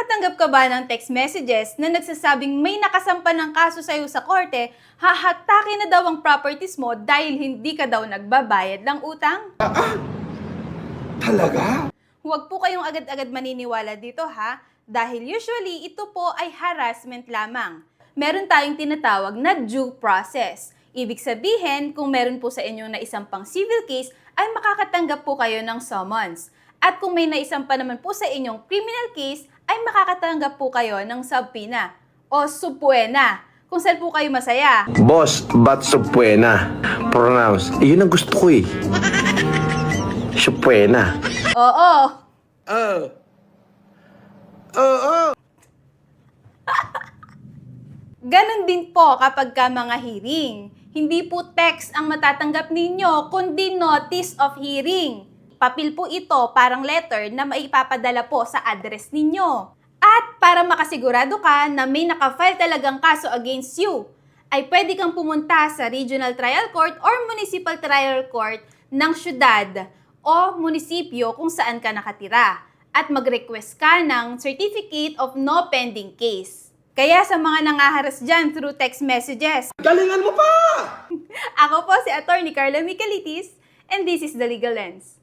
Nakakatanggap ka ba ng text messages na nagsasabing may nakasampa ng kaso sa'yo sa korte, hahatakin na daw ang properties mo dahil hindi ka daw nagbabayad ng utang? Talaga? Huwag po kayong agad-agad maniniwala dito ha, dahil usually ito po ay harassment lamang. Meron tayong tinatawag na due process. Ibig sabihin, kung meron po sa inyo na isang pang civil case, ay makakatanggap po kayo ng summons. At kung may naisampa naman po sa inyong criminal case, ay makakatanggap po kayo ng subpoena o subpoena, kung saan po kayo masaya. Boss, ba't supuena? Pronounce. Yun ang gusto ko eh. Supuena. Oo. Ganon din po kapag ka mga hearing. Hindi po text ang matatanggap ninyo, kundi notice of hearing. Papel po ito, parang letter na maipapadala po sa address ninyo. At para makasigurado ka na may nakafile talagang kaso against you, ay pwede kang pumunta sa Regional Trial Court or Municipal Trial Court ng syudad o munisipyo kung saan ka nakatira at mag-request ka ng Certificate of No Pending Case. Kaya sa mga nangaharas dyan through text messages, Galingan mo pa! ako po si Attorney Carla Micalitis and this is The Legal Lens.